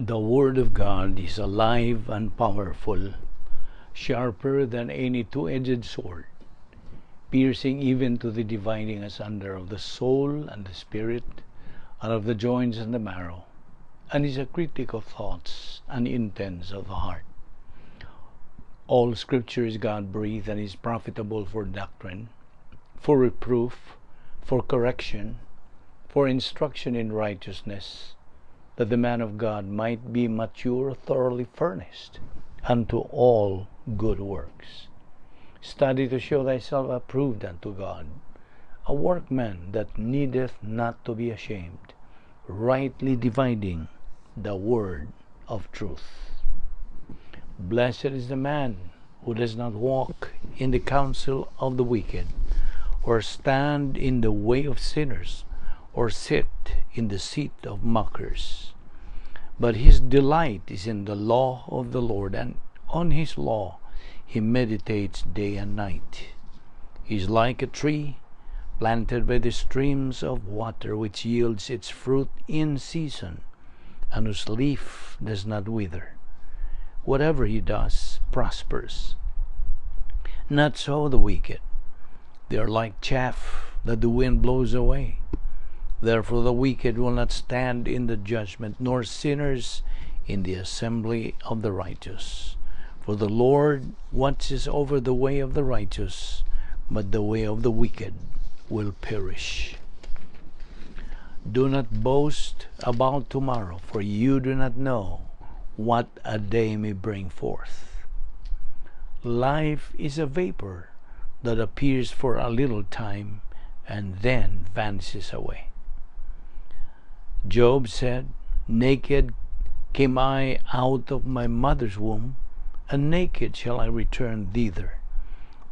The Word of God is alive and powerful, sharper than any two-edged sword, piercing even to the dividing asunder of the soul and the spirit, and of the joints and the marrow, and is a critic of thoughts and intents of the heart. All Scripture is God-breathed and is profitable for doctrine, for reproof, for correction, for instruction in righteousness, that the man of God might be mature, thoroughly furnished unto all good works. Study to show thyself approved unto God, a workman that needeth not to be ashamed, rightly dividing the word of truth. Blessed is the man who does not walk in the counsel of the wicked, or stand in the way of sinners, or sit in the seat of mockers. But his delight is in the law of the Lord, and on his law he meditates day and night. He is like a tree planted by the streams of water, which yields its fruit in season, and whose leaf does not wither. Whatever he does prospers. Not so the wicked. They are like chaff that the wind blows away. Therefore the wicked will not stand in the judgment, nor sinners in the assembly of the righteous. For the Lord watches over the way of the righteous, but the way of the wicked will perish. Do not boast about tomorrow, for you do not know what a day may bring forth. Life is a vapor that appears for a little time and then vanishes away. Job said, "Naked came I out of my mother's womb, and naked shall I return thither.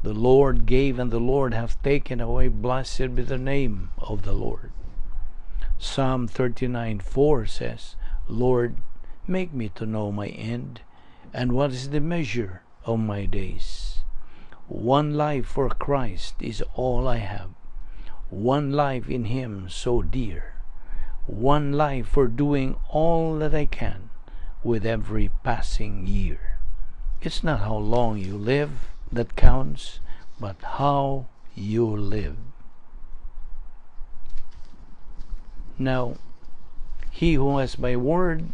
The Lord gave, and the Lord hath taken away. Blessed be the name of the Lord." Psalm 39:4 says, "Lord, make me to know my end, and what is the measure of my days. One life for Christ is all I have, one life in Him so dear, one life for doing all that I can with every passing year." It's not how long you live that counts, but how you live. Now, he who has my word,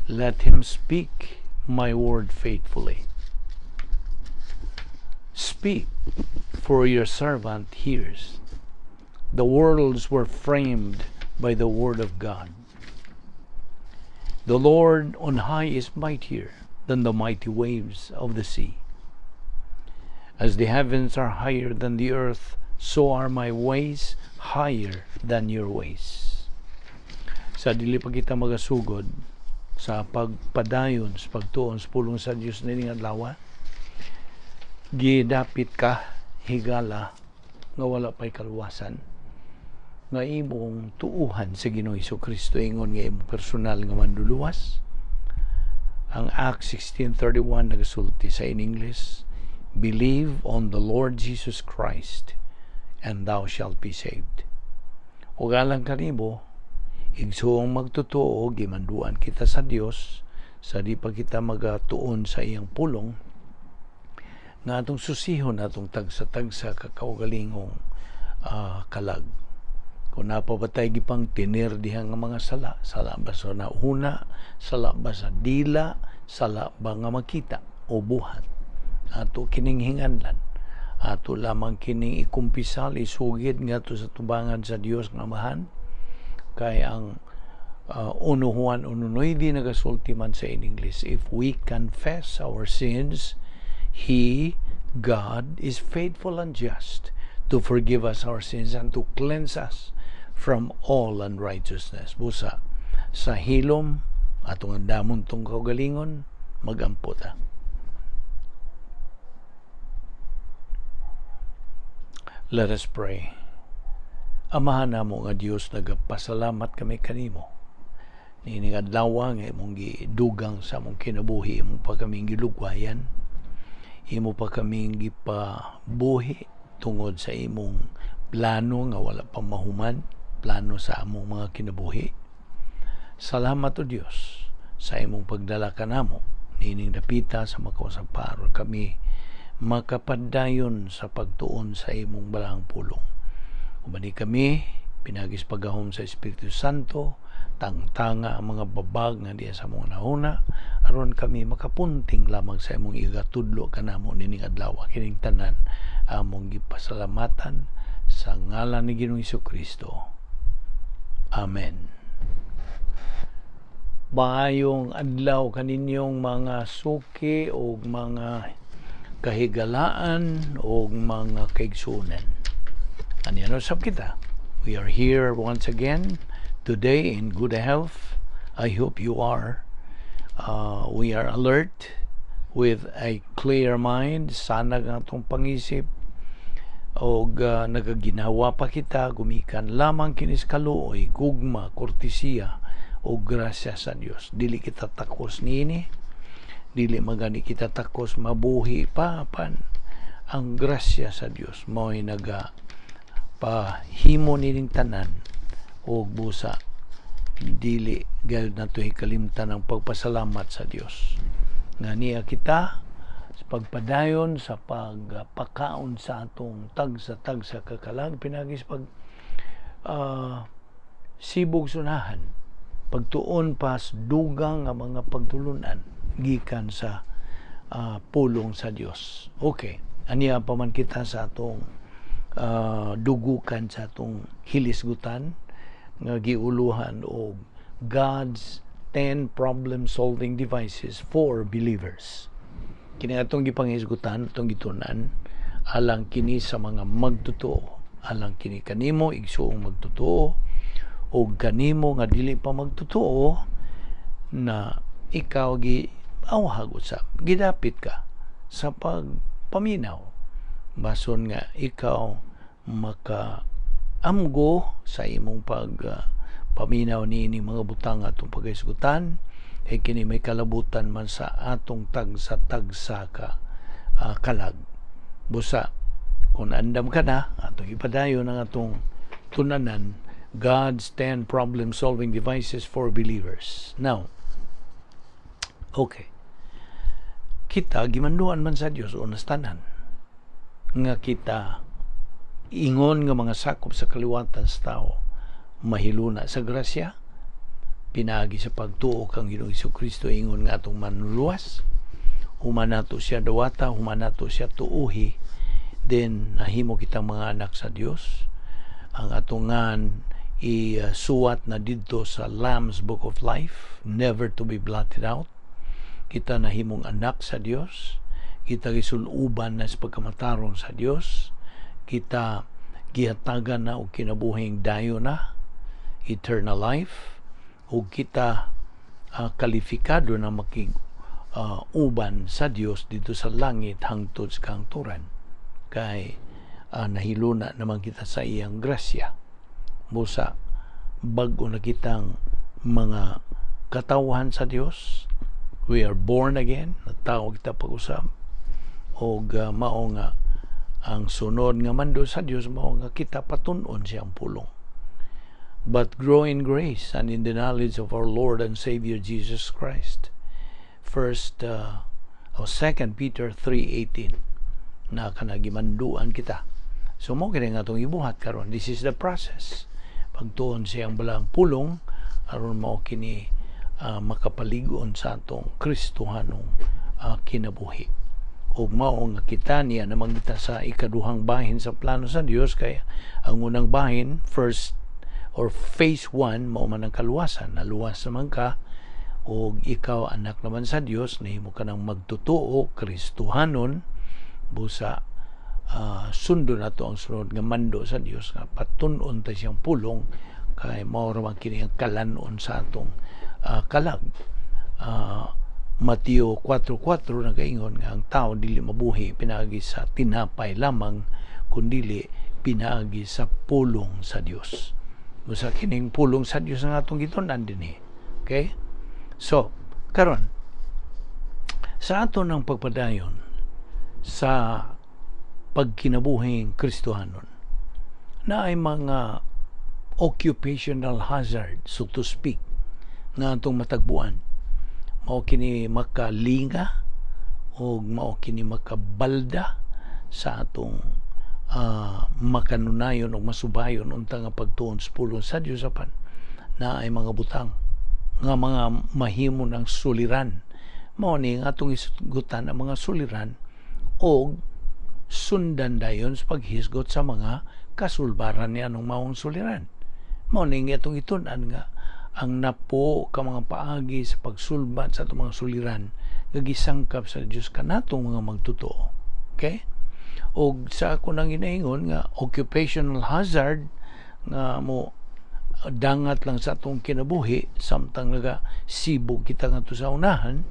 let him speak my word faithfully. Speak, for your servant hears. The worlds were framed by the word of God. The Lord on high is mightier than the mighty waves of the sea. As the heavens are higher than the earth, so are my ways higher than your ways. Sa dili pa kita magasugod sa pagpadayon sa pagtuon sa pulong sa Dios nining adlaw, gidapit ka higala nga wala pay kaluwasan, nga imong tuuhan sa Ginoo Hesukristo, ingon nga imong personal nga manluluwas. Ang Acts 16:31 nagasulti sa in English, "Believe on the Lord Jesus Christ, and thou shalt be saved." Ug alang kanimo, igsuong magtotoo, gimanduan kita sa Dios, sa di pa kita magatuon sa iyang pulong, nga atong susihon atong tagsa-tagsa kakaugalingong kalag. Kung napabatay gipang tinir dihang nga mga sala ba sa nauna, sala ba sa dila, sala ba nga makita o buhat, ato kining hinganlan, ato lamang kining ikumpisal, isugid nga to sa tubangan sa Dios nga Amahan. Kay ang 1 Juan 1:9 nagasulti man sa in English, "If we confess our sins, He, God, is faithful and just to forgive us our sins and to cleanse us from all unrighteousness." Busa, sa hilom, atong andamon tong kaugalingon, magampo ta. Let us pray. Amahan namo nga Dios, nagapasalamat kami kanimo. Nining adlaw nga imong gidugang sa among kinabuhi, imong pa kaming gilugwayan, imo pa kaming gipabuhi tungod sa imong plano nga wala pa mahuman, plano sa among mga kinabuhi. Salamat o Dios sa imong pagdala kanamo nining dapita sa makawasaparo kami makapadayon sa pagtuon sa imong balahang pulong. Umani kami pinagis paggahom sa Espiritu Santo, tangtanga ang mga babag nga diya sa mga nauna, aron kami makapunting lamang sa imong igatudlo kanamo nining adlaw. Kining tanan among gipasalamatan sa ngalan ni Ginoong Hesukristo. Amen. Maayong adlaw kaninyong mga suki o mga kahigalaan o mga kaigsunan. Ano sab kita? We are here once again today in good health. I hope you are. We are alert with a clear mind. Sana nga itong pangisip o nagaginawa pa kita gumikan lamang kinis kaluoy, gugma, kortesiya o grasya sa Dios. Dili kita takos niini, dili magani kita takos mabuhi pa apan ang grasya sa Dios mo'y naga pahimo nining tanan o busa dili gayud nato hikalimtan ang pagpasalamat sa Dios nga niya kita sa pagpadayon sa pagpakaon sa atong tagsa kakalag pinagis pag sibog sunahan pagtuon pas dugang nga mga pagtulunan gikan sa pulong sa Dios. Okay, aniya pa man kita sa atong dugukan sa atong hilisgutan nga giuluhan og God's 10 problem-solving devices for believers. Kini atong gipangisgutan, atong gitunan, alang kini sa mga magtotoo. Alang kini kanimo, igsuong magtotoo, o kanimo nga dili pa magtotoo, na ikaw awhagot sa gidapit ka sa pagpaminaw. Bason nga ikaw makaamgo sa imong paminaw niini mga butang atong pagaisgutan, kini may kalabutan man sa atong tagsa ka kalag. Busa kung andam ka na atong ipadayon ang atong tunanan, God's 10 problem-solving devices for believers. Now, okay, kita gimanduan man sa Dios unas tanan nga kita ingon nga mga sakop sa kaliwatan sa tao mahiluna sa grasya pinagi sa pagtuo kang Ginoong Hesukristo ingon nga atong manluwas humanato siya dawata humanato siya tuuhi then nahimo kitang mga anak sa Dios ang atungan isuwat na didto sa Lamb's Book of Life, never to be blotted out. Kita nahimong anak sa Dios, kita gisuluban na sa pagkamatarong sa Dios, kita gihatagan na o kinabuhing dayo na eternal life, o kita kalifikado na uban sa Dios dito sa langit hangtod sa kangturan. Kay nahiluna naman kita sa iyang grasya. Busa bago na kitang mga katawhan sa Dios, we are born again, natao kita pag-usap, o mao nga ang sunod nga mando sa Dios mao nga kita patunon siyang pulong. But grow in grace and in the knowledge of our Lord and Savior Jesus Christ. 2 Peter 3:18 na kanagimanduan kita. So mo kini nga atong ibuhat karon. This is the process. Pagtuon siyang balang pulong aron mao kini makapaligon sa atong Kristohanong kinabuhi. Ug mao nga kita niya namang kita sa ikaduhang bahin sa plano sa Dios kay ang unang bahin first or phase 1 mao man ang kaluwasan. Naluwas naman ka ug ikaw anak naman sa Dios, nahimo ka nang magtotoo Kristohanon busa sundo na to ang sunod nga mando sa Dios nga patunon ta siyang pulong kay mao ra man kini ang kalanon sa atong kalag. Mateo 4:4 nagaingon nga ang tao dili mabuhi pinaagi sa tinapay lamang kundi pinaagi sa pulong sa Dios. Busa kining pulong sa Dios ang atong gitunan dinhi. Okay? So, karon sa ato ng pagpadayon sa pagkinabuhing Kristohanon na ay mga occupational hazard, so to speak, na atong matagbuan. mao kini makalinga o mao kini makabalda sa atong makanunayon o masubayon unta nga pagtuon sa pulong sa Dios apan na ay mga butang nga mga mahimo ng suliran. Mao ni nga atong isgutan ang mga suliran o sundan dayon sa paghisgot sa mga kasulbaran ni anong maong suliran. Mao ni nga atong itun-an nga ang napo ka mga paagi sa pagsulbat sa atong mga suliran nga gisangkap sa Dios kanatong mga magtotoo. Okay? O sa ako nang inaingon nga occupational hazard nga mo dangat lang sa atong kinabuhi samtang naga sibog kita ngadto sa unahan,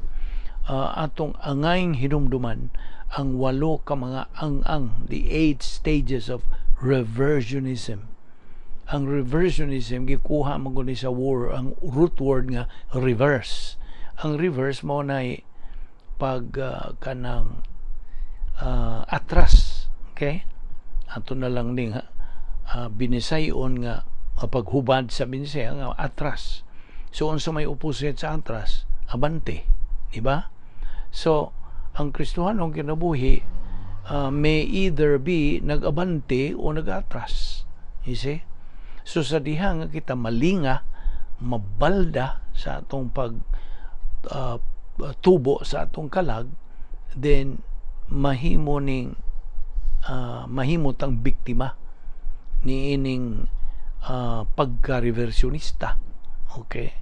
atong angayng hinumduman ang 8 ka mga ang-ang, the 8 stages of reversionism. Ang reversionism gikuha man guni sa ang root word nga reverse. Ang reverse mo na pag kanang atras. Okay? Ato na lang ning binisayon nga paghubad sa binisaya nga atras. So unsa may opposite sa atras? Abante, di ba? So ang Kristohanong kinabuhi may either be nag-abante o nag-atras. You see? So sa diha nga kita malinga, mabalda sa atong pag tubo sa atong kalag, then mahimo tang biktima ni ining pagka-reversionista. Okay?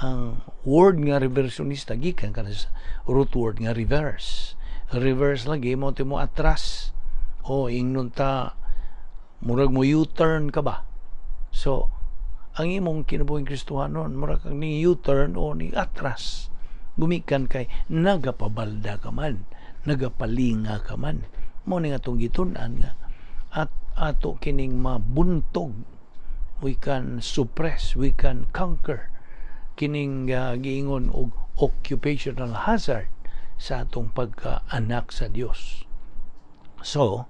Ang word nga reversionista gikan kana sa root word nga reverse. Reverse lagi mo timo atras. O ingnon ta murag mo U-turn ka ba? So ang imong kinabuhing Kristohanon murag kang ni U-turn o ni atras. Gumikan kay nagapabalda ka man, nagapalinga ka man. Mo ni atong gitun-an nga at ato kining mabuntog, we can suppress, we can conquer kining giingon og occupational hazard sa atong pagkaanak sa Dios. So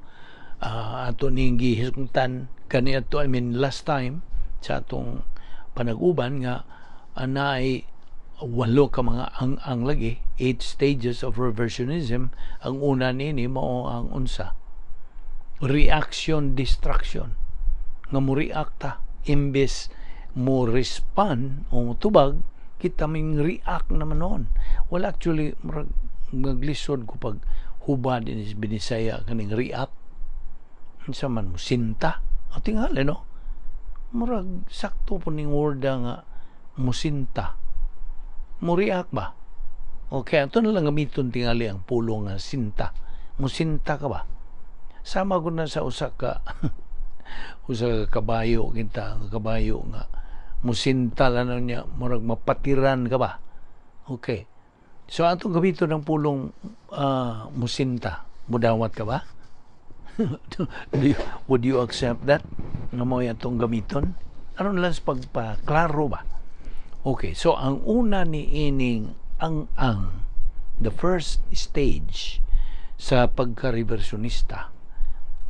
ato ning gihisgutan kaniadto, last time sa atong panag-uban nga anay 8 ka mga ang lagi, 8 stages of reversionism. Ang una nini mao ang unsa, reaction distraction, nga mo reacta imbes mo respond o tubag, kita ming react naman noon. Well, actually maglisod ko pag hubad in binisaya kaning react unsa man mo sinta o tingali no, murag sakto po ning word nga musinta, mo react ba? Okay, ito na lang gamiton tingali ang pulong nga sinta. Musinta ka ba? Sama ko na sa usa ka kabayo, kita ang kabayo nga musinta lang niya, murag mapatiran ka ba? Okay. So atong gamiton ng pulong musinta, mudawat ka ba? Would you accept that? Nga mo atong gamiton? Ano lang sa pagpaklaro ba? Okay, so ang una ni ining ang the first stage sa pagka-reversionista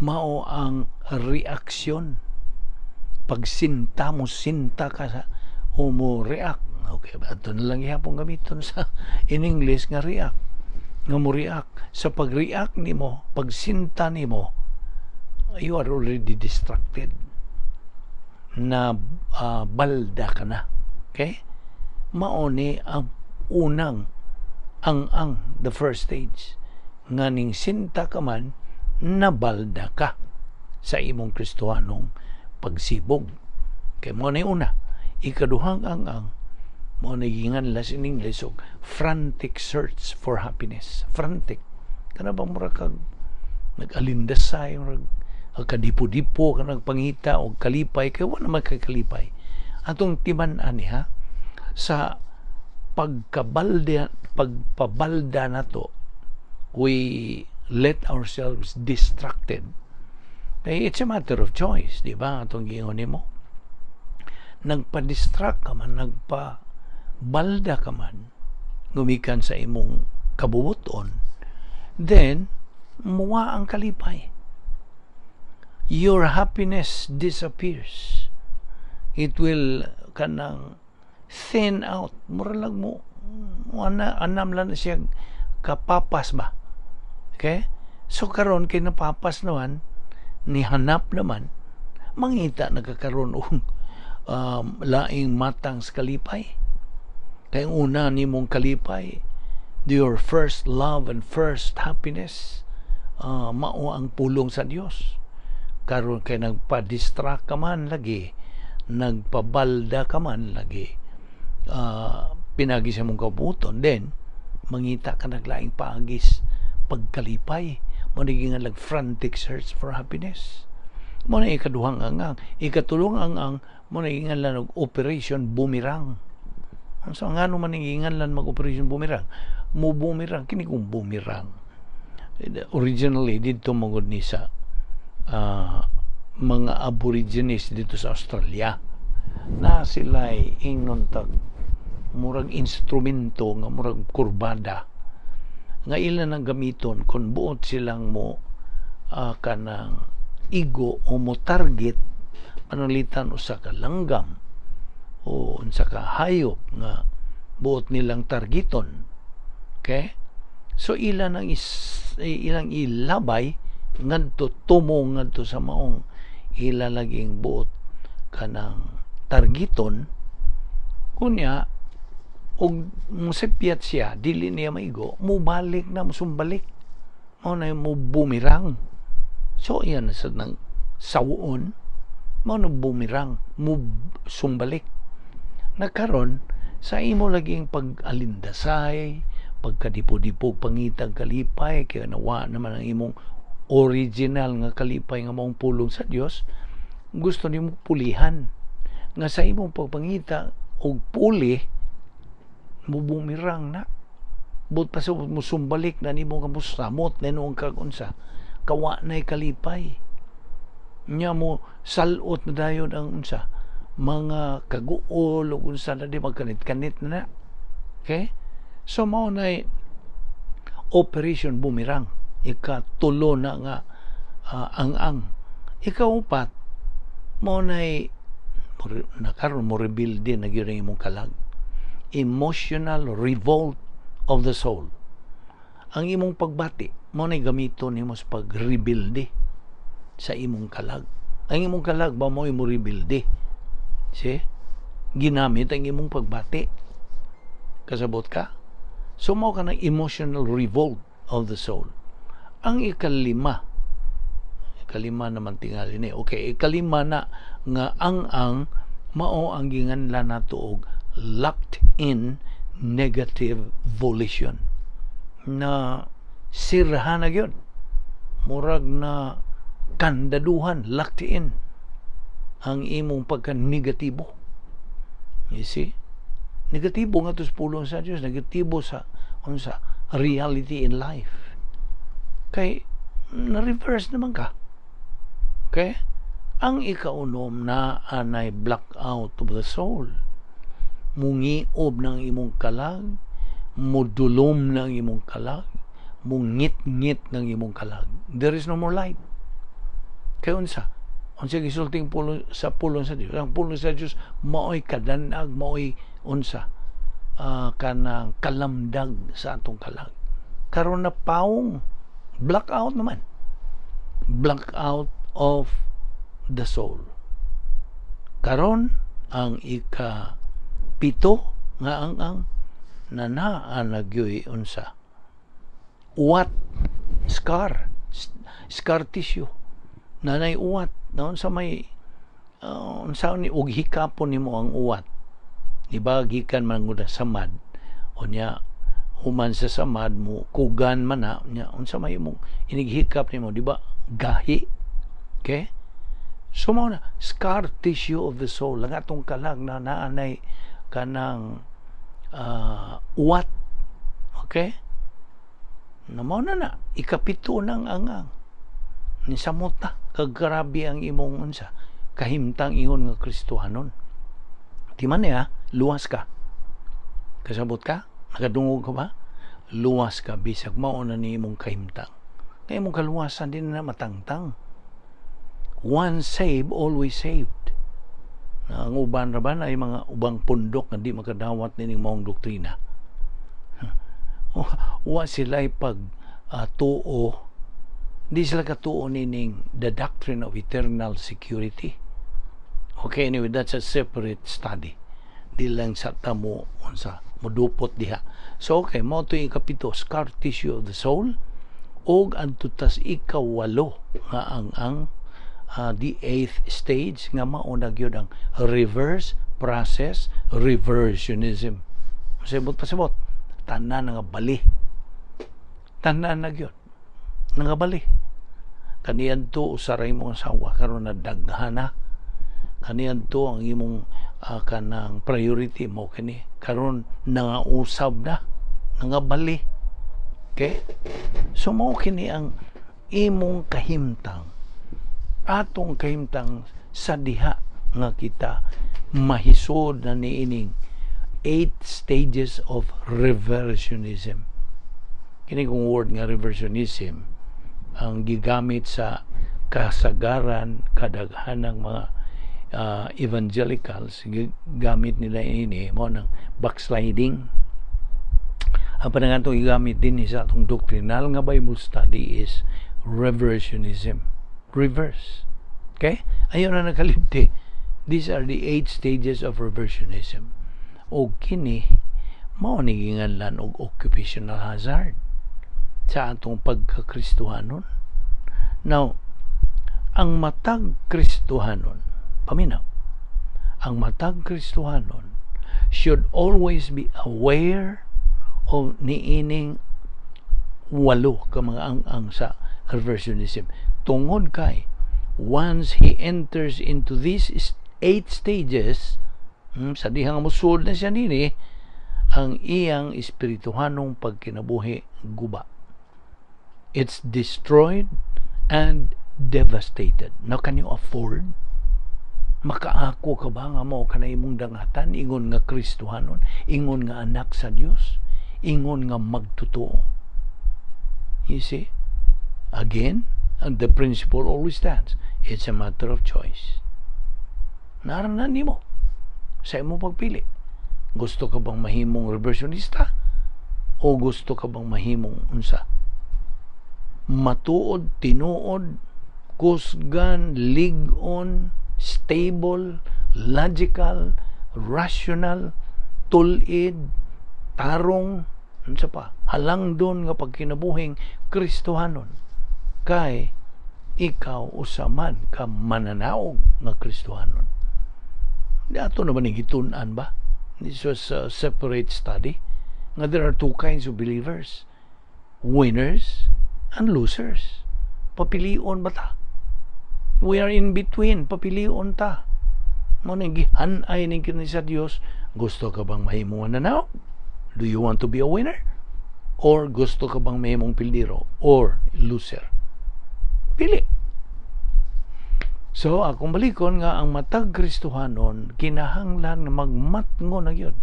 mao ang reaksyon. Pagsinta mo, sinta ka sa o mo react. Okay, ito na lang ihapong gamiton sa in English nga react. Nga mo react. Sa pag-react ni mo, pagsinta ni mo, you are already distracted. Na balda ka na. Okay? Mauni ang unang ang the first stage. Nga ning sinta ka man, nabalda ka sa imong Kristohanong pagsibog. Kaya mo na una. Ikaduhang ang mo na ginganlas in English og frantic search for happiness. Frantic. Kana bang mura kag nag-alindasay, kadipo-dipo ka nagpangita o kalipay, kaya wala naman kay kalipay. Atong timan-an niya sa pagpabalda na to, we let ourselves distracted. It's a matter of choice, di ba? Atong giingon nimo. Nagpa-distract ka man, nagpa-balda ka man, gumikan sa imong kabubuton, then muwa ang kalipay. Your happiness disappears. It will kanang thin out. Mura lang mo anam lang na siya kapapas ba. Okay? So karon kay napapas naman, nihanap naman, mangita nagkakaroon og laing matang sa kalipay. Kay una nimong kalipay, your first love and first happiness, mao ang pulong sa Dios. Karon kay nagpa-distract ka man lagi, nagpabalda ka man lagi, pinagi sa mong kabuton, then mangita ka naglaing paagis pagkalipay, maniging lang frantic search for happiness. Mo na ikaduhang angang, ikatulong angang, mo na ingan lang operation boomerang. So nga no maningingan lang mag-operation boomerang, mo boomerang, kini kong boomerang. Originally dito mangod ni sa mga aborigines dito sa Australia, na sila'y ingnon tag murag instrumento nga murag kurbada nga ilan ang gamiton kung buot silang mo kanang igo o mo target panalitan usa ka langgam o unsa ka hayop nga buot nilang targeton. Okay? So ilan ang ilang ilabay ngadto tumo ngadto sa maong ilalaging buot kanang targeton, kunya og musipyat siya dili niya maigo, mubalik na musumbalik, mao na mo bumirang. So yan sa nang sawon, mao na bumirang, mo sumbalik. Nagkaron sa imo laging pag-alindasay, pagkadipo-dipo pangitag kalipay, kaya nawa naman ang imong original nga kalipay nga maong pulong sa Dios, gusto nimo pulihan nga sa imong pagpangita og puli mo bumirang na but pa sa musumbalik na nimo kamusamot na noong kagunsa kawa na'y kalipay nya mo salot na dayon ang unsa mga kaguol o unsa na di magkanit-kanit na. Okay? So mao na'y operation boomerang, ikatulo na nga ang ikaupat mao na'y nakaroon mo rebuild din na gyud ang imong kalag, emotional revolt of the soul. Ang imong pagbati mo na gamiton nimo sa pag-rebuild sa imong kalag. Ang imong kalag ba mo imo rebuild? See? Ginamit ang imong pagbati. Kasabot ka? So mo ka ng emotional revolt of the soul. Ang ikalima naman tingali ni. Okay, ikalima na nga ang mao ang ginganlan nato og locked in negative volition, na sirhan na gyud, murag na kandaduhan, locked in ang imong pagka-negatibo. You see? Negatibo nga to sa pulong sa Diyos, negatibo sa unsa reality in life. Kay na-reverse naman ka. Okay? Ang ikaunom na anay blackout of the soul. Mungiob ng imong kalag, mudulom ng imong kalag, mungit-ngit ng imong kalag. There is no more light. Kaya unsa gisulting pulong sa Diyos. Ang pulong sa Diyos maoy kadanag, maoy unsa kanang kalamdag sa atong kalag. Karon na paong blackout naman. Blackout of the soul. Karon ang pito nga ang nanaan nagyoy unsa uwat, scar tissue, nanay uwat noon sa may unsa ni og hikapon nimo ang uwat, diba gikan man gud sa samad unya human sa samad mo kugan man na nya unsa may imong inighikap nimo, diba gahi. Okay? So mo na scar tissue of the soul, lang atong kalag na naanay kanang uwat. Okay? Na mo na ikapito nang angang ni samota kag grabe ang imong unsa kahimtang ingon nga Kristohanon. Di man niya luwas ka. Kasabot ka? Nakadungog ka ba? Luwas ka bisag mao na ni imong kahimtang. Kay imong kaluwasan din na matangtang. Once saved, always saved. Ang uban ra ba ay mga ubang pundok nga di makadawat nining maong doktrina. wa sila pag tuo, di sila katuo nining the doctrine of eternal security. Okay, anyway, that's a separate study. Di lang sa tamo unsa modupot diha. So okay, mo to ikapito, scar tissue of the soul, og adto tas ikawalo nga ang the 8th stage nga mao na gyud ang reverse process reversionism. Pasabot tanan nga bali. Tanan na gyud nga bali. Kaniyan to usaray mo asawa karon na daghana. Kaniyan to ang imong kanang priority mo kani karon nangausab na nangabali. Okay, so mo kini ang imong kahimtang, atong kahimtang sa diha nga kita mahisod na niining 8 stages of reversionism. Kini kong word nga reversionism ang gigamit sa kasagaran kadaghanang mga evangelicals, gamit nila ini mo ng backsliding. Ang panangatong igamit din sa atong doctrinal nga Bible study is reversionism. Reverse. Okay? Ayun na nakalibti. These are the 8 stages of reversionism. O kini mao ni ginganlan og occupational hazard sa atong pagkakristohanon. Now, ang matag Kristohanon, paminaw, ang matag Kristohanon should always be aware of niining 8 ka mga ang sa reversionism. Tungod kay once he enters into these 8 stages, sa dihang musod na siya nini, ang iyang espirituhanong pagkinabuhi guba. It's destroyed and devastated. Now, can you afford? Makaako ka ba nga mo ka na imong dangatan, ingon nga Kristohanon, ingon nga anak sa Dios, ingon nga magtotoo? You see? Again, the principle always stands. It's a matter of choice. Naranan nimo sa imong pagpili. Gusto ka bang mahimong reversionista o gusto ka bang mahimong unsa? Matuod, tinuod, kusgan, ligon, stable, logical, rational, tulid, tarong, unsa pa, halangdon nga pagkinabuhing Kristohanon. Kay ikaw usaman ka mananaog nga Kristohanon. Ato naman ang gitun-an ba? This was a separate study. Nga there are 2 kinds of believers. Winners and losers. Papilion ba ta? We are in between. Papilion ta. Mo nang gihanay ning kini sa Dios. Gusto ka bang mahimong mananaog? Do you want to be a winner? Or gusto ka bang mahimong pildiro or loser? Pili. So, akong balikon nga ang matag Kristohanon kinahanglan nga magmatngon na gyud.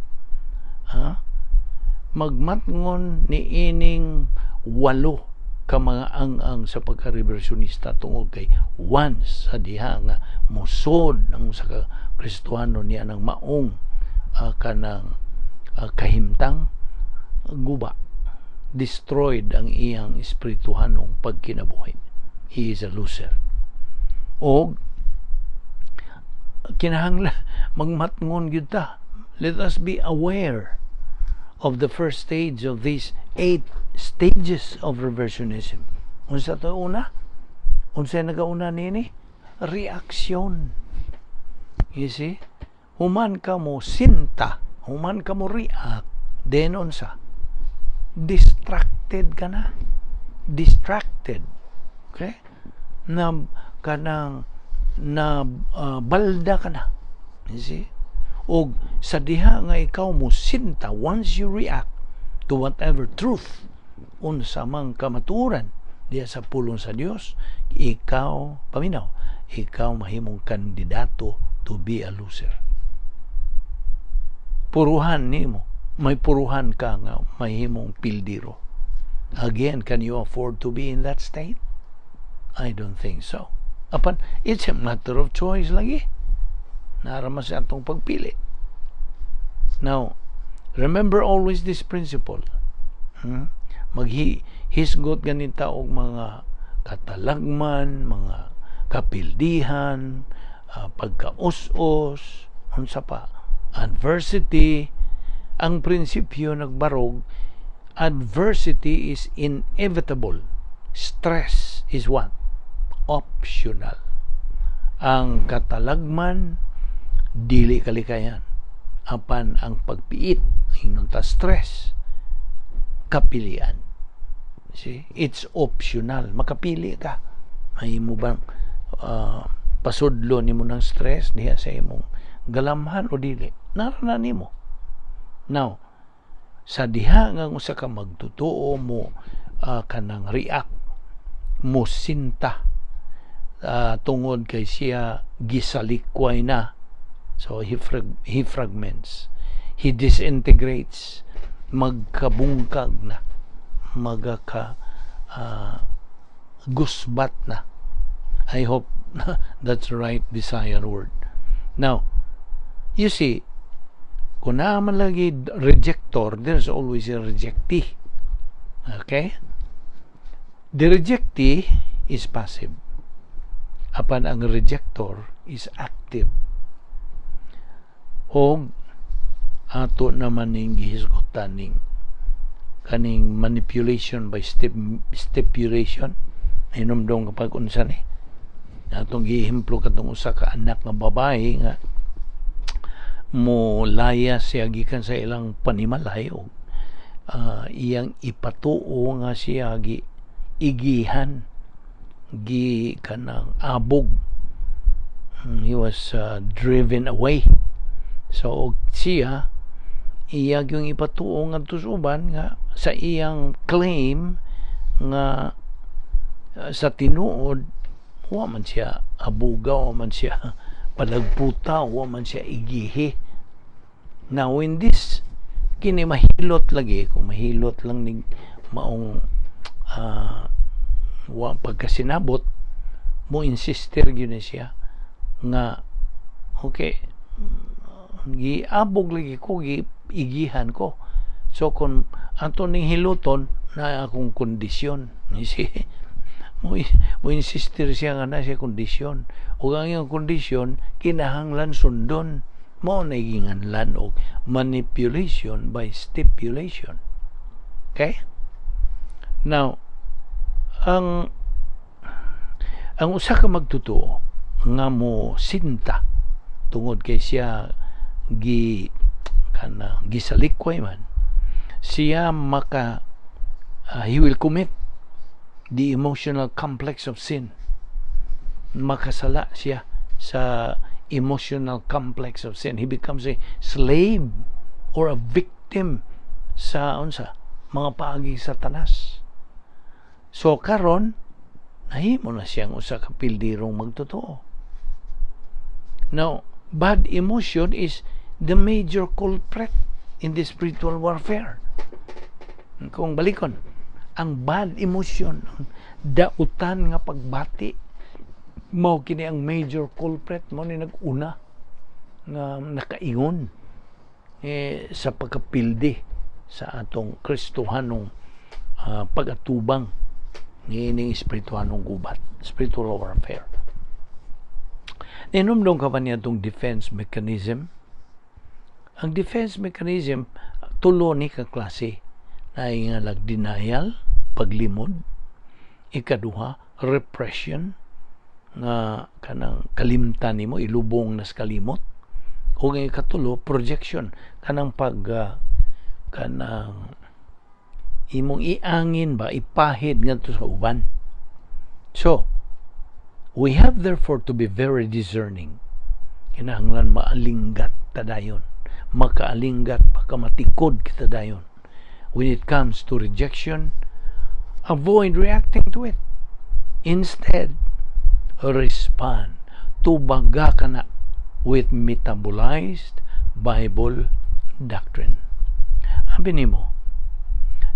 Magmatngon ni ining 8 ka mga ang sa pagka-reversionista tungod kay once sa diha nga musod ang sa Kristohanon niya ng maong kanang kahimtang guba, destroyed ang iyang espirituhanong pagkinabuhi. He is a loser. O kinahanglan magmatngon gyud ta. Let us be aware of the first stage of these 8 stages of reversionism. Unsa to una? Unsa nagauna nini? Reaksyon. You see? Human ka mo sinta, human ka mo react, then unsa? Distracted ka na. Distracted. Okay? Na kanang na balda ka na. You see? O sa diha nga ikaw mo sinta, once you react to whatever truth unsa mang kamaturan diya sa pulong sa Dios, ikaw paminaw, ikaw mahimong kandidato to be a loser. Puruhan nimo, may puruhan ka nga mahimong pildiro. Again, can you afford to be in that state? I don't think so. Apan, it's a matter of choice lagi. Narama sa atong pagpili. Now, remember always this principle. Maghisgot ganita og mga katalagman, mga kapildihan, pagkaus-os, unsa pa, adversity. Ang prinsipyo nagbarog, adversity is inevitable. Stress is what? Optional. Ang katalagman, dili kalikayan. Apan ang pagpiit, hinunta stress, kapilian. See? It's optional. Makapili ka. May mo bang pasudlo ni mo ng stress diha sa imong galamhan o dili? Naranan ni mo. Now, sa diha nga usa ka magtutuo mo kanang react mo sinta tungod kay siya gisalikway na. So he fragments, he disintegrates, magkabungkag na, gusbat na. I hope that's the right Visayan word. Now, you see, kung naman lagi rejector, there's always a rejectee. Okay? The rejectee is passive. Apan ang rejector is active. O ato naman ning gihisgotan ning kaning manipulation by stipulation. Hinumdong kapag unsa ni. Atong gihimplo katong usa ka anak nga babae nga mo laya siya gikan sa ilang panimalay o iyang ipatuo nga siya igihan kanang abog. He was driven away. So siya iyag yung ipatuo nga tusuban nga sa iyang claim nga sa tinuod wa man siya abugaw, wa man siya palagputa, wa man siya igihi. Now in this kini mahilot lagi, kung mahilot lang ning maong wa pagkasinabot mo insister gyud siya nga okay, giabog lagi ko, giigihan ko. So kung ato ning hiluton na akong kondisyon, mo insister siya nga na siya kondisyon, ug ang iyang kondisyon kinahanglan sundon. Mo na ginganlan og manipulation by stipulation. Okay? Now, ang usa ka magtutuo nga mo sinta tungod kay siya gisalikway man, siya he will commit the emotional complex of sin. Makasala siya sa emotional complex of sin. He becomes a slave or a victim sa mga paagi sa Satanas. So karon nahimo na siyang usa ka pildirong magtotoo. Now, bad emotion is the major culprit in the spiritual warfare. Kung balikon, ang bad emotion, dautan nga pagbati, mao kini ang major culprit, mo ni nag-una nga nakaingon sa pagkapildi sa atong Kristohanong pagatubang niining espirituhanong gubat, spiritual warfare. Ninumdong ka pa niya itong defense mechanism. Ang defense mechanism, tulo ni kaklase na nga denial, paglimod, ikaduha, repression, nga kanang kalimtan nimo, ilubong nas kalimot, o nga ikatulo, projection, kanang kanang imong iangin ba, ipahid ngadto sa uban. So we have therefore to be very discerning. Kinahanglan maalinggat ta dayon, makaalinggat pagkamatikod kita dayon when it comes to rejection. Avoid reacting to it. Instead, respond. Tubaga ka na with metabolized Bible doctrine. Sabi nimo,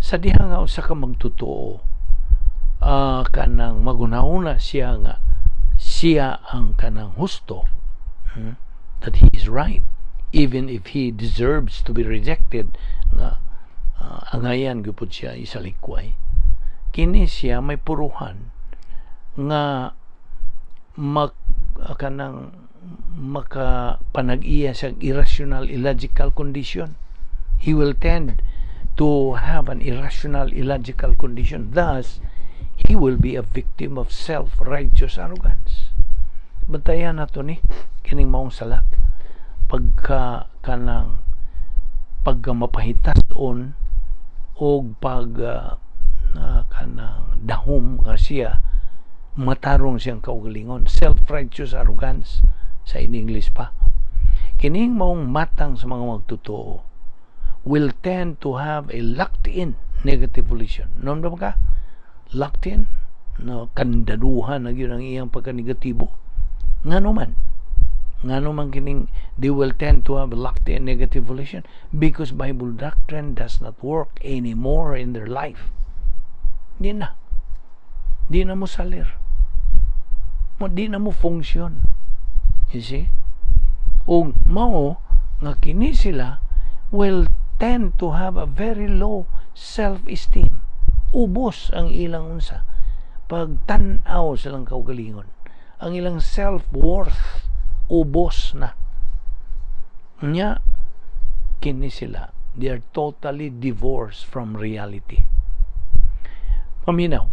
sa diha nga usa ka magtotoo, kanang magunahuna siya nga siya ang kanang husto, that he is right, even if he deserves to be rejected, nga angayan gupod siya isalikway. Kini siya may puruhan nga kanang makapanag-iya sa irrational, illogical condition. He will tend to have an irrational, illogical condition. Thus, he will be a victim of self-righteous arrogance. Bantayan na to ni kining maong sala. Pagka mapahitason o kanang dahom nga siya, matarong siyang kaugalingon. Self-righteous arrogance sa in English pa. Kining maong matang sa mga magtotoo will tend to have a locked-in negative volition. Noon ba ka? Locked-in? No, kandaduhan na yun ang iyang pagka-negatibo. Nga naman kining they will tend to have a locked-in negative volition because Bible doctrine does not work anymore in their life. Di na mo salir. Di na mo function. You see? O mao nga kini sila will tend to have a very low self-esteem. Ubos ang ilang unsa pagtan-aw silang kaugalingon. Ang ilang self-worth ubos na. Nya kini sila, they are totally divorced from reality. Paminaw,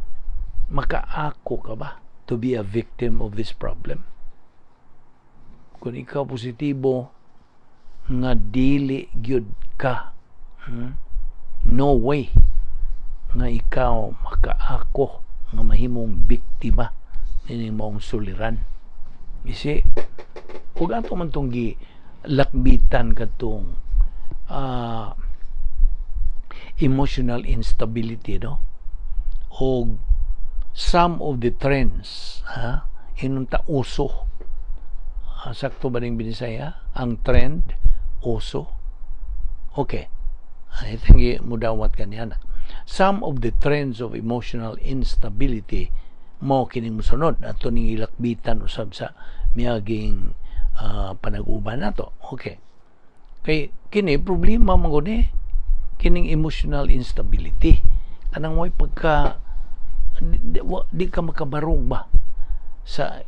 makaako ka ba to be a victim of this problem? Kung ikaw positibo nga dili gyud ka, no way nga ikaw makaako nga mahimong biktima nining maong suliran. Kasi ug ato man tong lakbitan katong emotional instability, no? O some of the trends inunta uso, sakto ba ning binisaya ang trend uso? Okay, I think mudawat kaniya na. Some of the trends of emotional instability mo kining musunod ato ning ilakbitan usab sa miaging panag-uban nato. Okay, kay kini problema man gud kining emotional instability. Kanang way pagka di ka makabarog ba sa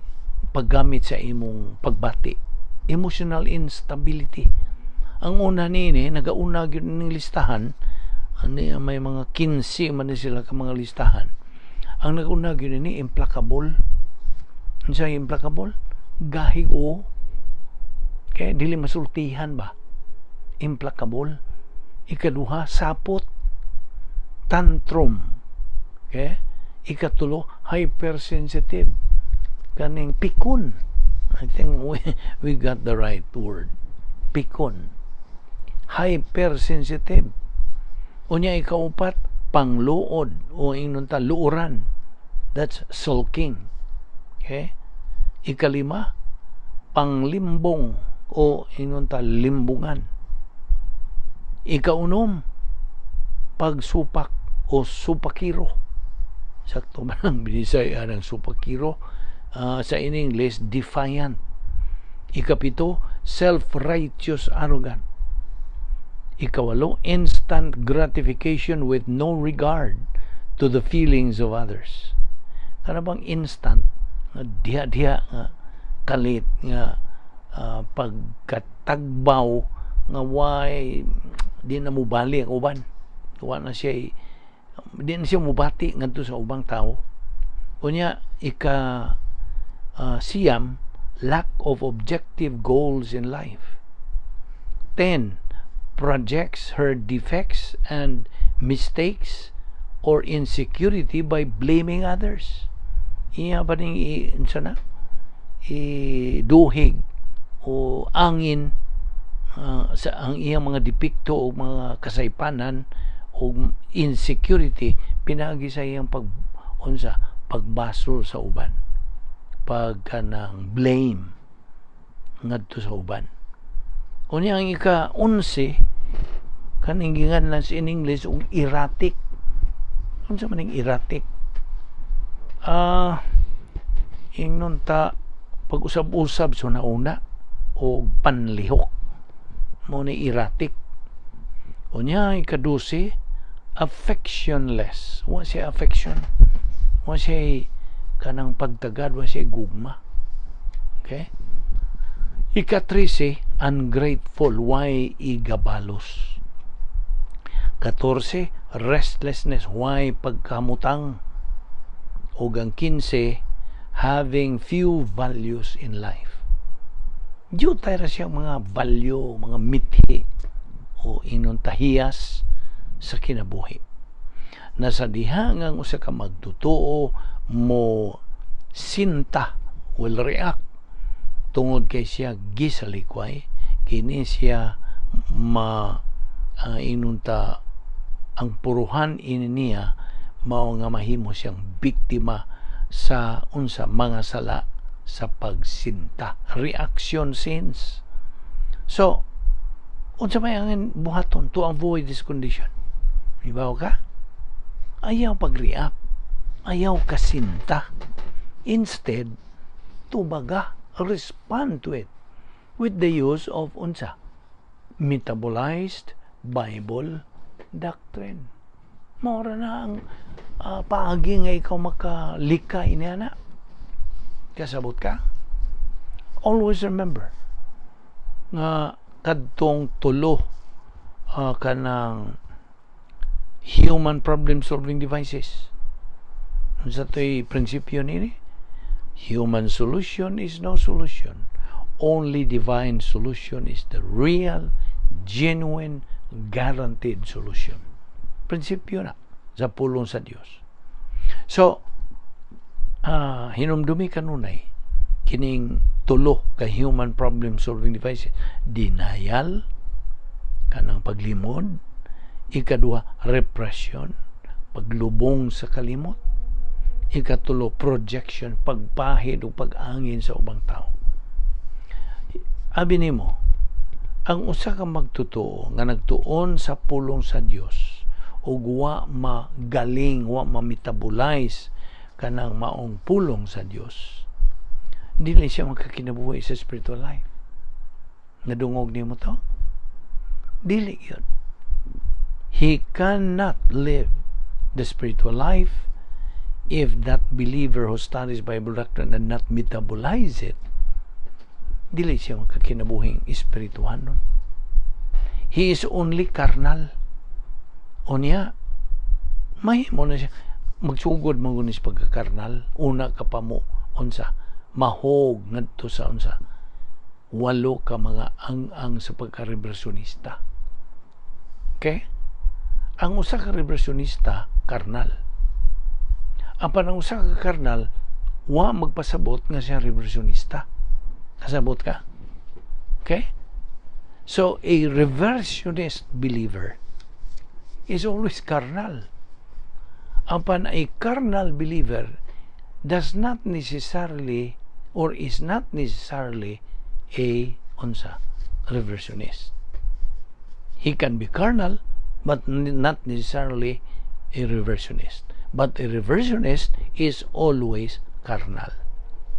paggamit sa imong pagbati. Emotional instability. Ang una nini nagauna gyud ning listahan ani may mga 15 man sila ka mga listahan. Ang nagauna gyud ni implacable. Unsa implacable? Gahig o kay dili masultihan ba? Implacable. Ikaduha, sapot, tantrum. Okay? Ikatulo, hypersensitive. Kaning pikon. I think we got the right word. Pikon. Hypersensitive. Unya ikaupat, pangluod o inunta luuran. That's sulking. Okay? Ikalima, panglimbong o inunta limbungan. Ikaunom, pagsupak o supakiro. Sakto ba ang binisaya ng supakiro? Sa in English, defiant. Ikapito, self-righteous arrogant. Ikawalo, instant gratification with no regard to the feelings of others. Kana bang instant nga diha nga kalit nga pagkatagbaw nga why di na mubali ang uban. Wa na siya di na siya mubati ngadto sa ubang tao. Unya siyam, lack of objective goals in life. 10, projects her defects and mistakes or insecurity by blaming others. Iya ba ning duhig o angin sa ang iyang mga depekto o mga kasaypanan o insecurity pinagi sa iyang pagbasol sa uban, pagkanang blame ngadto sa uban. Unya ang ika-11 kaning gingan lang in English og erratic. Unsa man ning erratic? Ingnon ta pag-usab-usab so nauna o panlihok mo ni erratic. Unya ika-12, affectionless. Wa siya affection. Wa siya kanang pagtagad, wa siya gugma. Okay? Ika-13, ungrateful, why igabalos. 14, restlessness, why pagkamutang. O ang 15, having few values in life. Diyo tayo siya mga value, mga mithi o inuntahiyas sa kinabuhi. Nasa dihangang usa ka magtutuo mo sinta will react tungod kay siya gisalikway, kini siya inunta ang puruhan niya mao nga mahimo siyang biktima sa unsa mga sala sa pagsinta, reaction sins. So unsa may angin buhaton to avoid this condition? Ibaw ka? Ayaw pag-react, ayaw kasinta. Instead, tubaga, respond to it with the use of unsa? Metabolized Bible doctrine. Maura na ang paagi nga ikaw makalikay niya na. Kasabot ka? Always remember nga kadtong tulo kanang human problem solving devices. Sa to'y prinsipyo nini, human solution is no solution. Only divine solution is the real, genuine, guaranteed solution. Prinsipyo na sa pulong sa Dios. So, hinumdumi kanunay kining tulo ka human problem solving devices. Denial, kanang paglimod. Ikadua, repression, paglubong sa kalimot. Ikatulo, projection, pagpahid o pag-angin sa ubang tao. Abi nimo, ang usa ka magtutuo nga nagtuon sa pulong sa Dios ug wa magaling, wa ma-metabolize kanang maong pulong sa Dios, dili siya makakinabuhi sa spiritual life. Nadungog nimo to? Dili yun. He cannot live the spiritual life if that believer who studies Bible doctrine and not metabolize it. Dili siya makakinabuhing espirituhan nun. He is only carnal. O niya, mahimo na siya magsugod mangunis pagkakarnal. Una ka pa mo unsa, mahog ngadto sa unsa, 8 ka mga ang sa pagka-reversionista. Okay? Ang usa ka reversionista karnal. Apan ang usa ka karnal wa magpasabot nga siya reversionista. Kasabot ka? Okay? So a reversionist believer is always carnal. Apan a carnal believer does not necessarily or is not necessarily a reversionist. He can be carnal but not necessarily a reversionist. But a reversionist is always carnal.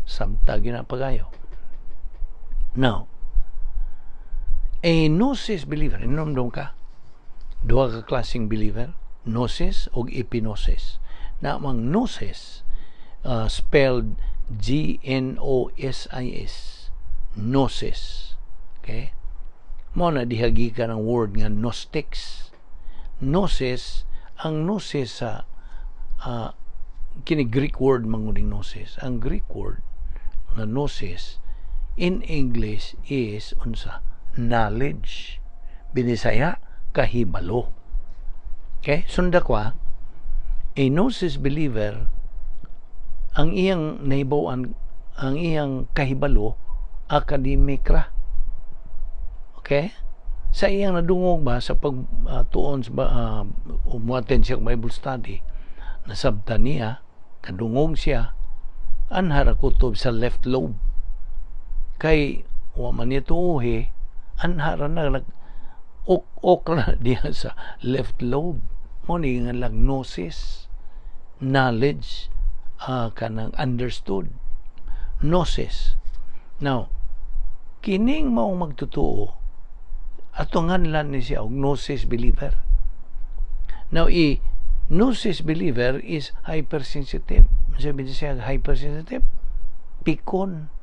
Samtag yun ang pagayo. Now, a gnosis believer, inomdom ka, duha ka klaseng believer, gnosis o epinosis. Na ang gnosis, spelled Gnosis, gnosis. Okay? Mo na dihagi ka ng word nga gnostics. Gnosis, ang gnosis sa kini Greek word manguning gnosis. Ang Greek word nga gnosis in English is unsa? Knowledge. Binisaya, kahibalo. Okay? Sunda kwa, a gnosis believer, ang iyang naibawan, ang iyang kahibalo, academic ra. Okay? Sa iyang nadungog ba sa pagtuon sa umuaten siya Bible study, nasabtan niya, kadungog siya, anhara kutob sa left lobe. Kay waman niya tuuhi, anhara na ok na diya sa left lobe. Mo ni nga lang gnosis, knowledge, kanang understood. Gnosis. Now, kining maong magtutuo, atungan lang ni siya og gnosis believer. Now, gnosis believer is hypersensitive. Sabi siya, hypersensitive, pikon,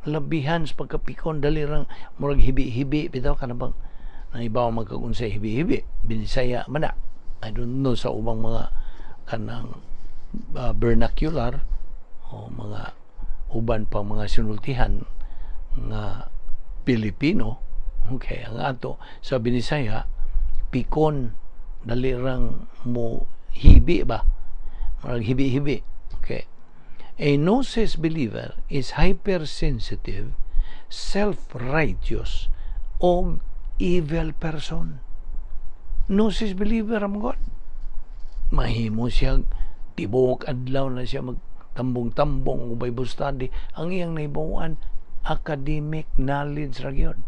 labihan sa pagkapikon, dali rang murag hibi-hibi, bitaw ka na bang naibaw magkagunsay hibi-hibi, binisaya man na. I don't know sa ubang mga kanang vernacular o mga uban pa mga sinultihan nga Pilipino. Okay, ang ato sa binisaya, pikon, dali rang mo hibi ba? Marag hibi-hibi. Okay. A gnosis believer is hypersensitive, self-righteous, o evil person. Gnosis believer ang God. Mahimo siya, tibok adlaw na siya magtambong-tambong o Bible study. Ang iyang naibawaan, academic knowledge ra gyud.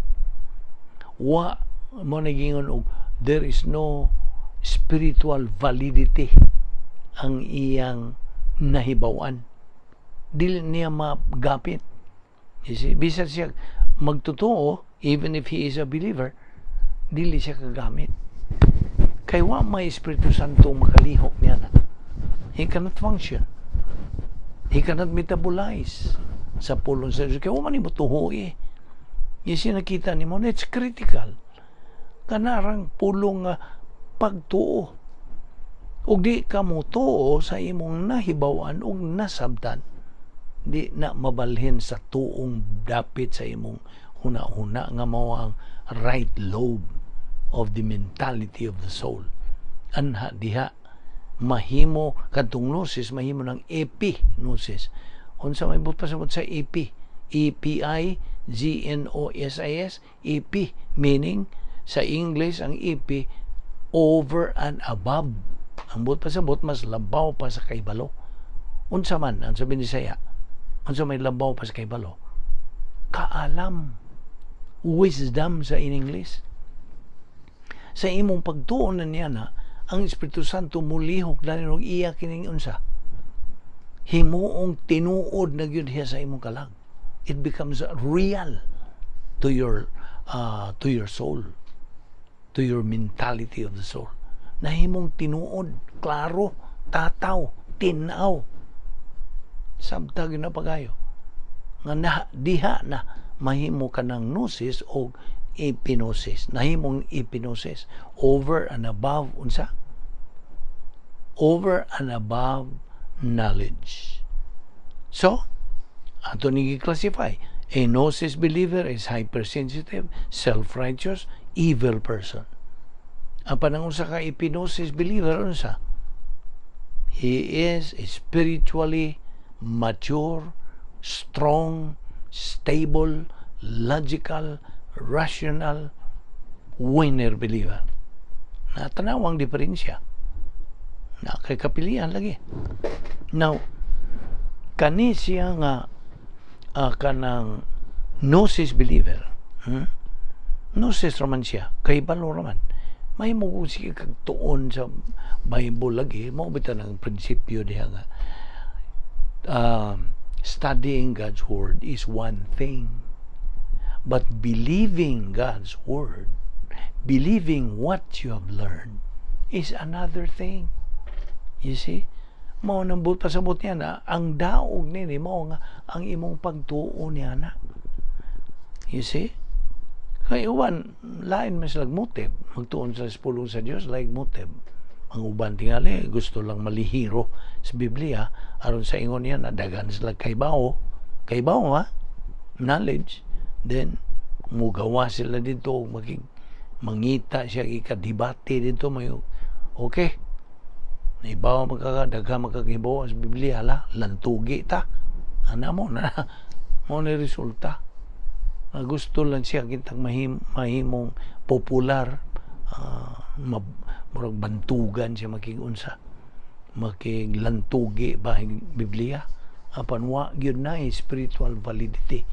Wa mo nagingon og there is no spiritual validity ang iyang nahibawan. Dili niya magapit. You see, bisan siya magtotoo, even if he is a believer, dili siya kagamit. Kay wa may Espiritu Santo makalihok niya na. He cannot function. He cannot metabolize sa pulong sa Diyos. Kaya wa man mo tuho eh. You see, nakita ni mo, it's critical. Kanarang pulong pagtuo. Ug di ka mo tuo sa imong nahibawan ug nasabtan, di na mabalhin sa tuong dapit sa imong huna-huna nga mao ang right lobe of the mentality of the soul. Anha diha mahimo kadtong gnosis, mahimo ng epignosis. Unsa may pasabot sa EPIGNOSIS, EP meaning sa English ang EP over and above. Ang pasabot mas labaw pa sa kaibalo. Unsa man ang sabi ni Bisaya, unsa may labaw pa sa kaibalo? Kaalam, wisdom sa in English. Sa imong pagtuon na niya na ang Espiritu Santo mulihok dali og iya kining unsa, himuong tinuod na gyud siya sa imong kalag. It becomes real to your soul, to your mentality of the soul. Nahimong tinuod, klaro, tataw, tinaw. Sabtag na pagayo. Nga diha na mahimo ka ng gnosis o epinosis. Nahimong epinosis. Over and above, unsa? Over and above knowledge. So, ato ni classify. A gnosis believer is hypersensitive, self-righteous, evil person. Ang panang usa ka epinosis believer, unsa? He is spiritually mature, strong, stable, logical, rational, winner believer. Natanawang diferensya. Na kay kapilian lagi. Now, kani siya nga kanang gnosis believer. Gnosis raman siya, kay balo raman. May mo siya kagtuon sa Bible lagi, mo bitan ang prinsipyo diha nga studying God's Word is one thing, but believing God's Word, believing what you have learned, is another thing. You see? Mao nang pasabot niya na ang daog nini mao nga ang imong pagtuo niya na. You see? Kay uban lain mas lag motive magtuon sa pulong sa Dios like motive. Ang uban tingali gusto lang malihiro sa Biblia aron sa ingon niya na daghan sila kaybaw ha, knowledge, then mugawa sila dito mangita siya ikadibate dito mayo. Okay, naibaw magkakadagha magkagibaw sa Biblia la lantugi ta ana mo na mo ni resulta. Gusto lang siya kitang mahimong popular, murag bantugan siya makigunsa, makiglantugi ba Biblia. Apan wa gyud na spiritual validity,